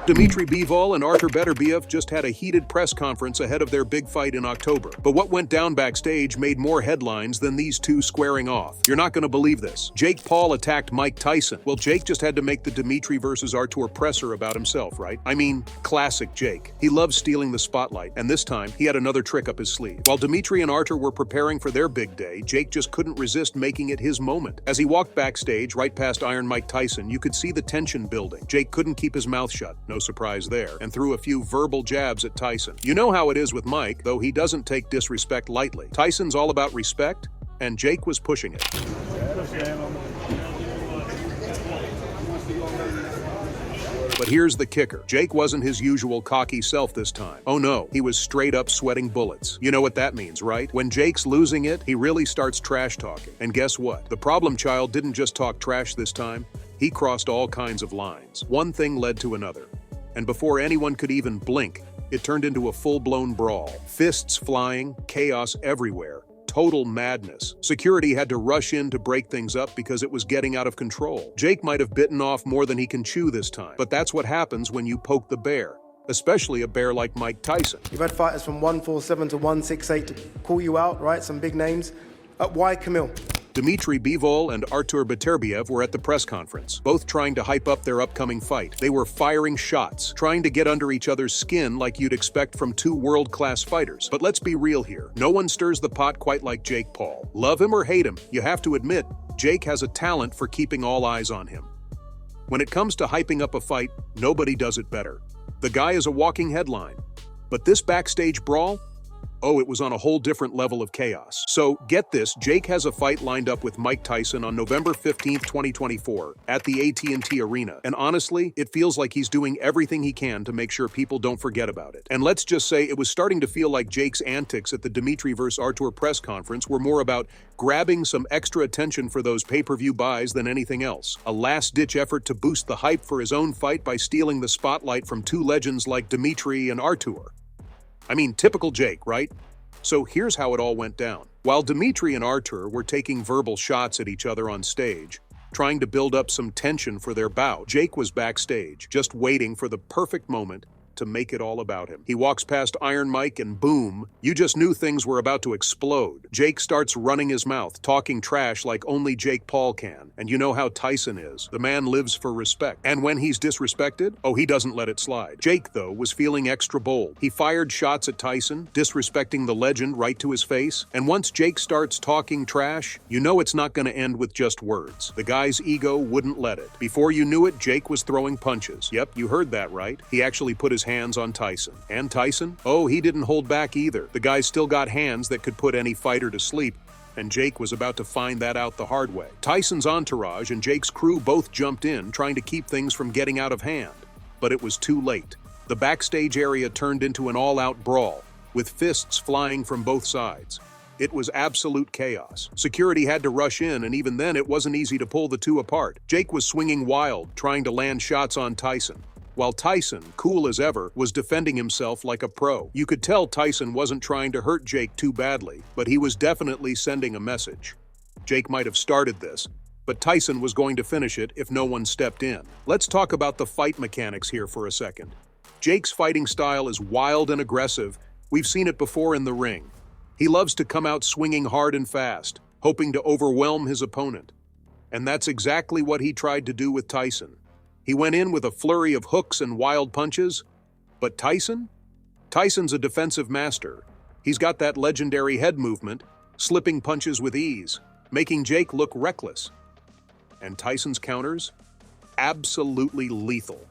Dmitry and Artur just had a heated press conference ahead of their big fight in October. But what went down backstage made more headlines than these two squaring off. You're not going to believe this. Jake Paul attacked Mike Tyson. Well, Jake just had to make the Dmitry versus Artur presser about himself, right? I mean, classic Jake. He loves stealing the spotlight, and this time, he had another trick up his sleeve. While Dmitry and Artur were preparing for their big day, Jake just couldn't resist making it his moment. As he walked backstage, right past Iron Mike Tyson, you could see the tension building. Jake couldn't keep his mouth shut. No surprise there, and threw a few verbal jabs at Tyson. You know how it is with Mike, though he doesn't take disrespect lightly. Tyson's all about respect, and Jake was pushing it. But here's the kicker. Jake wasn't his usual cocky self this time. Oh no, he was straight up sweating bullets. You know what that means, right? When Jake's losing it, he really starts trash talking. And guess what? The problem child didn't just talk trash this time. He crossed all kinds of lines. One thing led to another. And before anyone could even blink, it turned into a full-blown brawl. Fists flying, chaos everywhere, total madness. Security had to rush in to break things up because it was getting out of control. Jake might have bitten off more than he can chew this time, but that's what happens when you poke the bear, especially a bear like Mike Tyson. You've had fighters from 147 to 168 to call you out, right? Some big names. Why Camille? Dmitry and Artur were at the press conference, both trying to hype up their upcoming fight. They were firing shots, trying to get under each other's skin like you'd expect from two world-class fighters. But let's be real here. No one stirs the pot quite like Jake Paul. Love him or hate him, you have to admit, Jake has a talent for keeping all eyes on him. When it comes to hyping up a fight, nobody does it better. The guy is a walking headline. But this backstage brawl? Oh, it was on a whole different level of chaos. So, get this, Jake has a fight lined up with Mike Tyson on November 15th, 2024, at the AT&T Arena. And honestly, it feels like he's doing everything he can to make sure people don't forget about it. And let's just say it was starting to feel like Jake's antics at the Dmitry vs. Artur press conference were more about grabbing some extra attention for those pay-per-view buys than anything else. A last-ditch effort to boost the hype for his own fight by stealing the spotlight from two legends like Dmitry and Artur. I mean, typical Jake, right? So here's how it all went down. While Dmitry and Artur were taking verbal shots at each other on stage, trying to build up some tension for their bout, Jake was backstage, just waiting for the perfect moment to make it all about him. He walks past Iron Mike and boom, you just knew things were about to explode. Jake starts running his mouth, talking trash like only Jake Paul can. And you know how Tyson is. The man lives for respect. And when he's disrespected, oh, he doesn't let it slide. Jake, though, was feeling extra bold. He fired shots at Tyson, disrespecting the legend right to his face. And once Jake starts talking trash, you know it's not going to end with just words. The guy's ego wouldn't let it. Before you knew it, Jake was throwing punches. Yep, you heard that right. He actually put his hands on Tyson. And Tyson? Oh, he didn't hold back either. The guy's still got hands that could put any fighter to sleep, and Jake was about to find that out the hard way. Tyson's entourage and Jake's crew both jumped in, trying to keep things from getting out of hand. But it was too late. The backstage area turned into an all-out brawl, with fists flying from both sides. It was absolute chaos. Security had to rush in, and even then it wasn't easy to pull the two apart. Jake was swinging wild, trying to land shots on Tyson, while Tyson, cool as ever, was defending himself like a pro. You could tell Tyson wasn't trying to hurt Jake too badly, but he was definitely sending a message. Jake might have started this, but Tyson was going to finish it if no one stepped in. Let's talk about the fight mechanics here for a second. Jake's fighting style is wild and aggressive. We've seen it before in the ring. He loves to come out swinging hard and fast, hoping to overwhelm his opponent. And that's exactly what he tried to do with Tyson. He went in with a flurry of hooks and wild punches, but Tyson? Tyson's a defensive master. He's got that legendary head movement, slipping punches with ease, making Jake look reckless. And Tyson's counters? Absolutely lethal.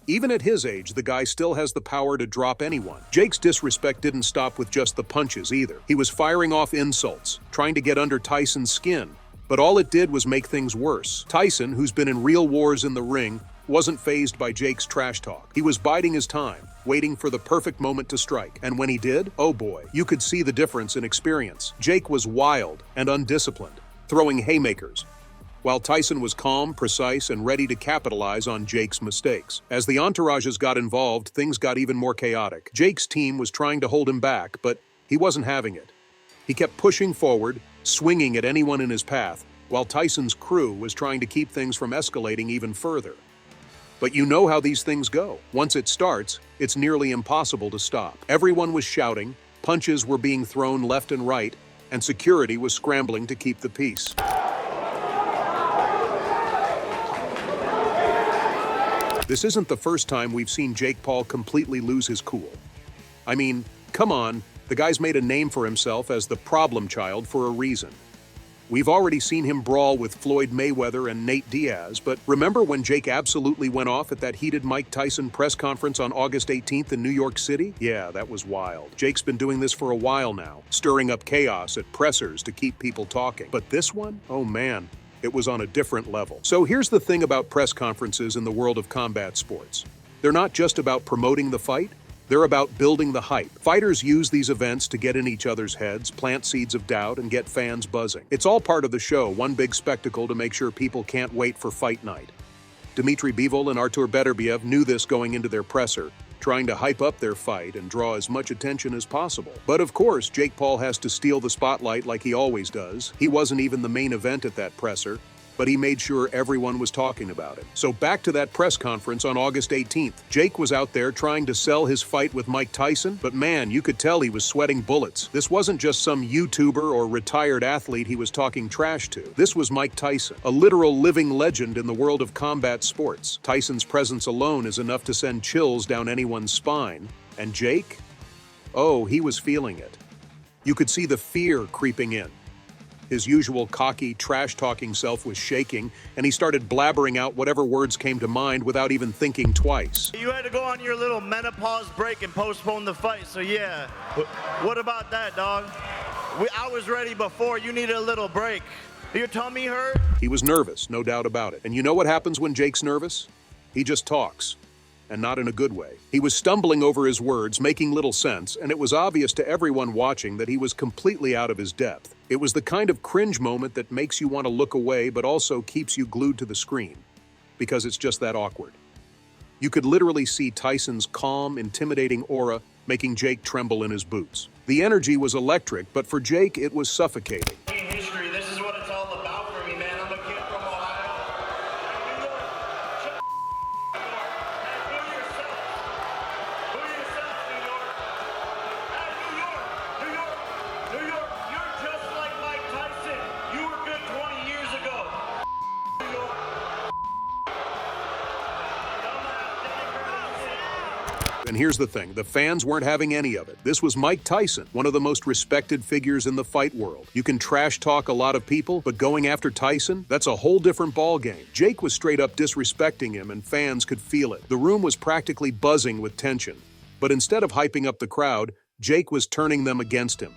Even at his age, the guy still has the power to drop anyone. Jake's disrespect didn't stop with just the punches either. He was firing off insults, trying to get under Tyson's skin. But all it did was make things worse. Tyson, who's been in real wars in the ring, wasn't fazed by Jake's trash talk. He was biding his time, waiting for the perfect moment to strike. And when he did, oh boy, you could see the difference in experience. Jake was wild and undisciplined, throwing haymakers, while Tyson was calm, precise, and ready to capitalize on Jake's mistakes. As the entourages got involved, things got even more chaotic. Jake's team was trying to hold him back, but he wasn't having it. He kept pushing forward, swinging at anyone in his path, while Tyson's crew was trying to keep things from escalating even further. But you know how these things go. Once it starts, it's nearly impossible to stop. Everyone was shouting, punches were being thrown left and right, and security was scrambling to keep the peace. This isn't the first time we've seen Jake Paul completely lose his cool. I mean, come on, the guy's made a name for himself as the problem child for a reason. We've already seen him brawl with Floyd Mayweather and Nate Diaz, but remember when Jake absolutely went off at that heated Mike Tyson press conference on August 18th in New York City? Yeah, that was wild. Jake's been doing this for a while now, stirring up chaos at pressers to keep people talking. But this one? Oh man, it was on a different level. So here's the thing about press conferences in the world of combat sports. They're not just about promoting the fight, they're about building the hype. Fighters use these events to get in each other's heads, plant seeds of doubt, and get fans buzzing. It's all part of the show, one big spectacle to make sure people can't wait for fight night. Dmitry and Artur knew this going into their presser, trying to hype up their fight and draw as much attention as possible. But of course, Jake Paul has to steal the spotlight like he always does. He wasn't even the main event at that presser, but he made sure everyone was talking about it. So back to that press conference on August 18th. Jake was out there trying to sell his fight with Mike Tyson, but man, you could tell he was sweating bullets. This wasn't just some YouTuber or retired athlete he was talking trash to. This was Mike Tyson, a literal living legend in the world of combat sports. Tyson's presence alone is enough to send chills down anyone's spine. And Jake? Oh, he was feeling it. You could see the fear creeping in. His usual cocky, trash-talking self was shaking, and he started blabbering out whatever words came to mind without even thinking twice. You had to go on your little menopause break and postpone the fight, so yeah. What about that, dog? I was ready before. You needed a little break. Your tummy hurt? He was nervous, no doubt about it. And you know what happens when Jake's nervous? He just talks. And not in a good way. He was stumbling over his words, making little sense, and it was obvious to everyone watching that he was completely out of his depth. It was the kind of cringe moment that makes you want to look away but also keeps you glued to the screen, because it's just that awkward. You could literally see Tyson's calm, intimidating aura making Jake tremble in his boots. The energy was electric, but for Jake it was suffocating. History, this is what it's all about for me, man. I'm a kid from Ohio. And here's the thing, the fans weren't having any of it. This was Mike Tyson, one of the most respected figures in the fight world. You can trash talk a lot of people, but going after Tyson, that's a whole different ballgame. Jake was straight up disrespecting him, and fans could feel it. The room was practically buzzing with tension. But instead of hyping up the crowd, Jake was turning them against him.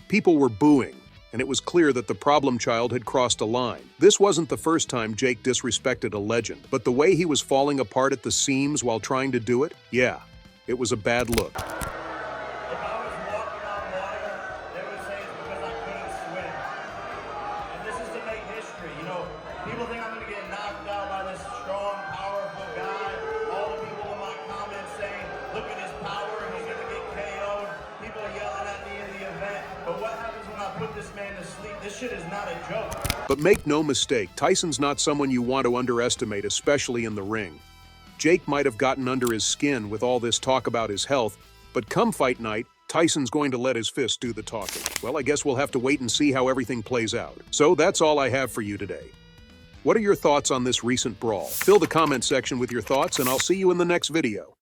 People were booing, and it was clear that the problem child had crossed a line. This wasn't the first time Jake disrespected a legend, but the way he was falling apart at the seams while trying to do it, yeah. It was a bad look. If I was walking on water, they would say it's because I couldn't swim. And this is to make history. You know, people think I'm going to get knocked out by this strong, powerful guy. All the people in my comments saying, look at his power, he's going to get KO'd. People are yelling at me in the event. But what happens when I put this man to sleep? This shit is not a joke. But make no mistake, Tyson's not someone you want to underestimate, especially in the ring. Jake might have gotten under his skin with all this talk about his health, but come fight night, Tyson's going to let his fist do the talking. Well, I guess we'll have to wait and see how everything plays out. So that's all I have for you today. What are your thoughts on this recent brawl? Fill the comment section with your thoughts, and I'll see you in the next video.